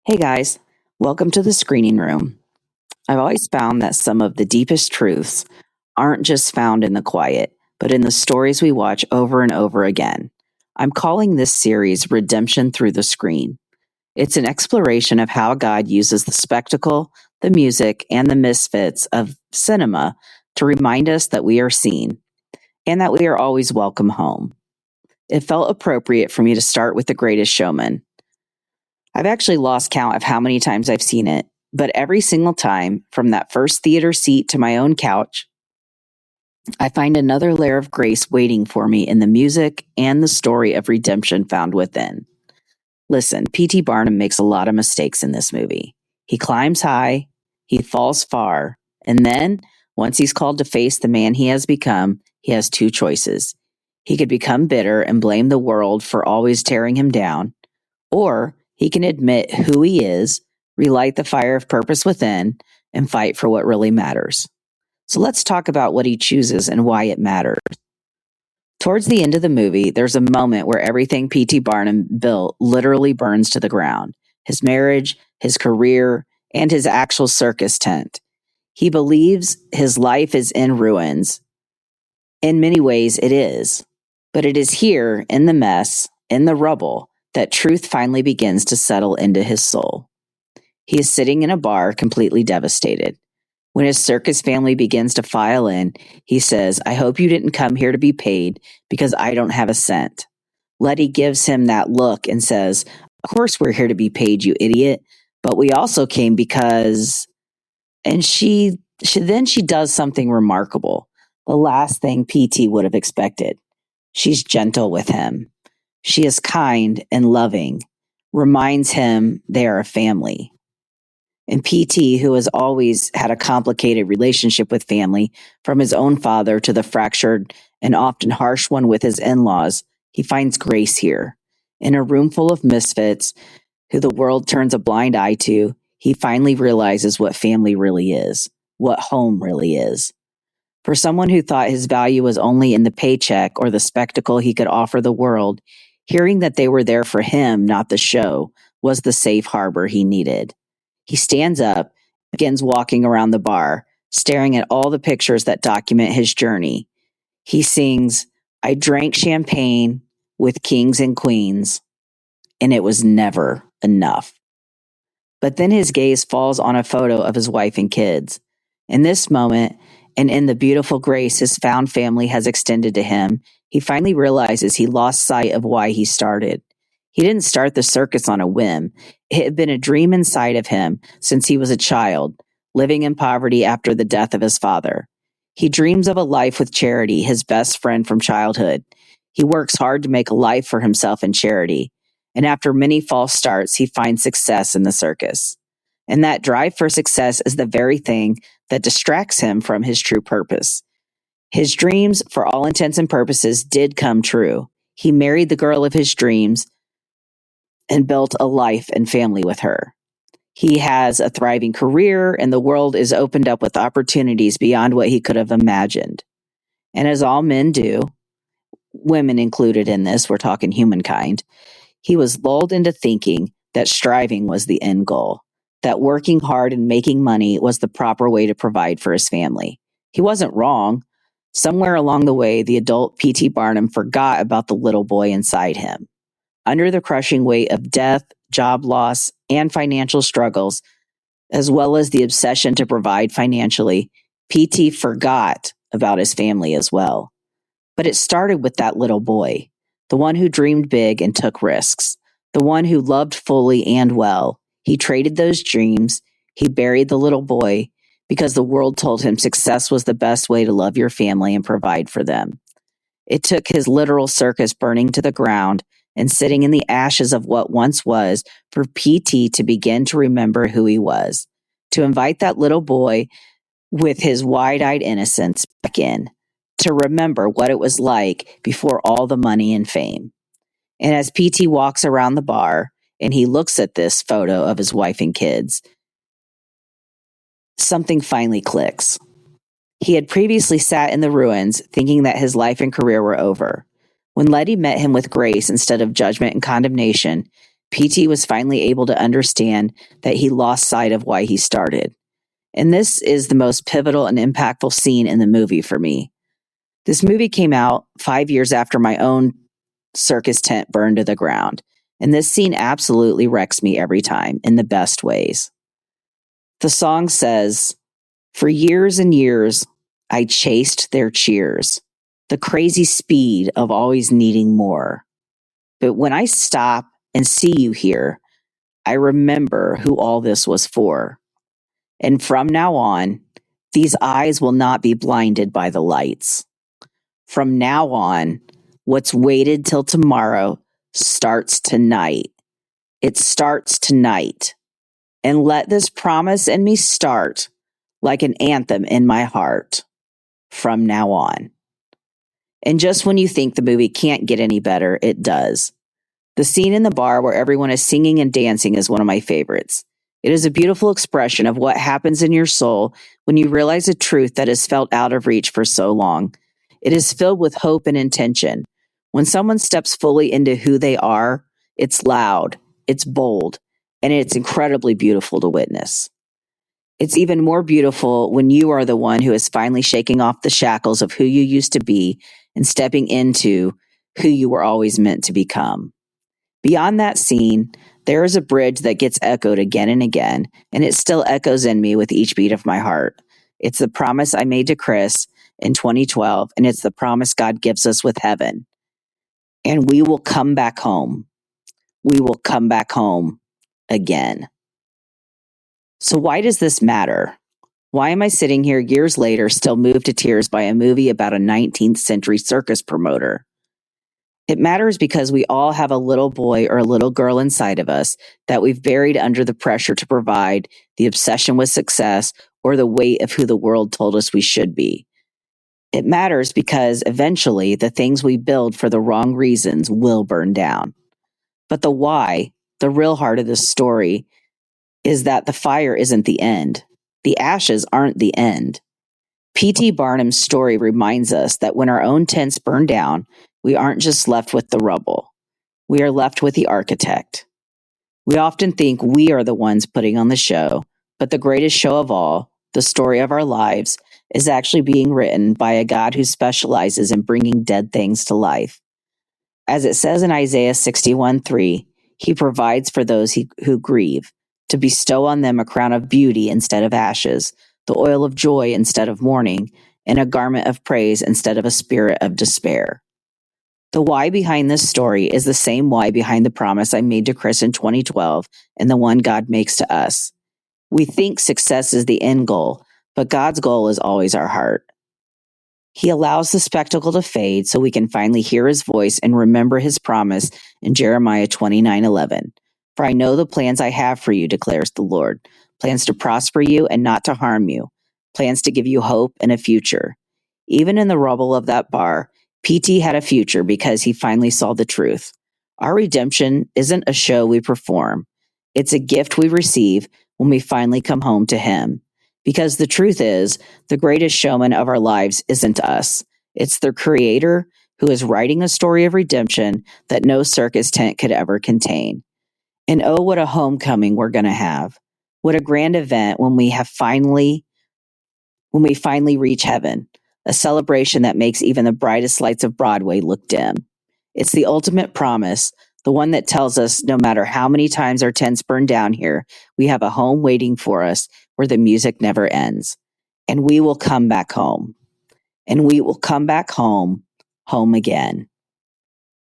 Hey guys, welcome to the screening room. I've always found that some of the deepest truths aren't just found in the quiet, but in the stories we watch over and over again. I'm calling this series Redemption Through the Screen. It's an exploration of how God uses the spectacle, the music, and the misfits of cinema to remind us that we are seen and that we are always welcome home. It felt appropriate for me to start with The Greatest Showman. I've actually lost count of how many times I've seen it, but every single time, from that first theater seat to my own couch, I find another layer of grace waiting for me in the music and the story of redemption found within. Listen, P.T. Barnum makes a lot of mistakes in this movie. He climbs high, he falls far, and then, once he's called to face the man he has become, he has two choices. He could become bitter and blame the world for always tearing him down, or he can admit who he is, relight the fire of purpose within, and fight for what really matters. So let's talk about what he chooses and why it matters. Towards the end of the movie, there's a moment where everything P.T. Barnum built literally burns to the ground. His marriage, his career, and his actual circus tent. He believes his life is in ruins. In many ways, it is. But it is here, in the mess, in the rubble, that truth finally begins to settle into his soul. He is sitting in a bar, completely devastated. When his circus family begins to file in, he says, "I hope you didn't come here to be paid because I don't have a cent." Letty gives him that look and says, "Of course we're here to be paid, you idiot, but we also came because..." And she does something remarkable, the last thing PT would have expected. She's gentle with him. She is kind and loving, reminds him they are a family. And PT, who has always had a complicated relationship with family, from his own father to the fractured and often harsh one with his in-laws, he finds grace here. In a room full of misfits, who the world turns a blind eye to, he finally realizes what family really is, what home really is. For someone who thought his value was only in the paycheck or the spectacle he could offer the world, hearing that they were there for him, not the show, was the safe harbor he needed. He stands up, begins walking around the bar, staring at all the pictures that document his journey. He sings, "I drank champagne with kings and queens, and it was never enough." But then his gaze falls on a photo of his wife and kids. In this moment, and in the beautiful grace his found family has extended to him, he finally realizes he lost sight of why he started. He didn't start the circus on a whim. It had been a dream inside of him since he was a child, living in poverty after the death of his father. He dreams of a life with charity, his best friend from childhood. He works hard to make a life for himself in charity. And after many false starts, he finds success in the circus. And that drive for success is the very thing that distracts him from his true purpose. His dreams, for all intents and purposes, did come true. He married the girl of his dreams and built a life and family with her. He has a thriving career, and the world is opened up with opportunities beyond what he could have imagined. And as all men do, women included in this, we're talking humankind, he was lulled into thinking that striving was the end goal, that working hard and making money was the proper way to provide for his family. He wasn't wrong. Somewhere along the way, the adult P.T. Barnum forgot about the little boy inside him. Under the crushing weight of death, job loss, and financial struggles, as well as the obsession to provide financially, P.T. forgot about his family as well. But it started with that little boy, the one who dreamed big and took risks, the one who loved fully and well. He traded those dreams. He buried the little boy because the world told him success was the best way to love your family and provide for them. It took his literal circus burning to the ground and sitting in the ashes of what once was for PT to begin to remember who he was, to invite that little boy with his wide-eyed innocence back in, to remember what it was like before all the money and fame. And as PT walks around the bar and he looks at this photo of his wife and kids, something finally clicks. He had previously sat in the ruins thinking that his life and career were over. When Letty met him with grace instead of judgment and condemnation, PT was finally able to understand that he lost sight of why he started. And this is the most pivotal and impactful scene in the movie for me. This movie came out 5 years after my own circus tent burned to the ground. And this scene absolutely wrecks me every time in the best ways. The song says, "For years and years, I chased their cheers, the crazy speed of always needing more. But when I stop and see you here, I remember who all this was for. And from now on, these eyes will not be blinded by the lights. From now on, what's waited till tomorrow starts tonight. It starts tonight. And let this promise in me start like an anthem in my heart from now on." And just when you think the movie can't get any better, it does. The scene in the bar where everyone is singing and dancing is one of my favorites. It is a beautiful expression of what happens in your soul when you realize a truth that is felt out of reach for so long. It is filled with hope and intention. When someone steps fully into who they are, it's loud, it's bold, and it's incredibly beautiful to witness. It's even more beautiful when you are the one who is finally shaking off the shackles of who you used to be and stepping into who you were always meant to become. Beyond that scene, there is a bridge that gets echoed again and again, and it still echoes in me with each beat of my heart. It's the promise I made to Chris in 2012, and it's the promise God gives us with heaven. And we will come back home. We will come back home again. So why does this matter? Why am I sitting here years later still moved to tears by a movie about a 19th century circus promoter? It matters because we all have a little boy or a little girl inside of us that we've buried under the pressure to provide, the obsession with success, or the weight of who the world told us we should be. It matters because eventually the things we build for the wrong reasons will burn down. But the why, the real heart of this story, is that the fire isn't the end. The ashes aren't the end. P.T. Barnum's story reminds us that when our own tents burn down, we aren't just left with the rubble. We are left with the architect. We often think we are the ones putting on the show, but the greatest show of all, the story of our lives, is actually being written by a God who specializes in bringing dead things to life. As it says in Isaiah 61:3, he provides for those who grieve, to bestow on them a crown of beauty instead of ashes, the oil of joy instead of mourning, and a garment of praise instead of a spirit of despair. The why behind this story is the same why behind the promise I made to Chris in 2012 and the one God makes to us. We think success is the end goal, but God's goal is always our heart. He allows the spectacle to fade so we can finally hear his voice and remember his promise in Jeremiah 29:11. "For I know the plans I have for you, declares the Lord, plans to prosper you and not to harm you, plans to give you hope and a future." Even in the rubble of that bar, PT had a future because he finally saw the truth. Our redemption isn't a show we perform. It's a gift we receive when we finally come home to him. Because the truth is, the greatest showman of our lives isn't us. It's the Creator who is writing a story of redemption that no circus tent could ever contain. And oh, what a homecoming we're going to have. What a grand event when we finally reach heaven. A celebration that makes even the brightest lights of Broadway look dim. It's the ultimate promise, the one that tells us no matter how many times our tents burn down here, we have a home waiting for us where the music never ends. And we will come back home. And we will come back home, home again.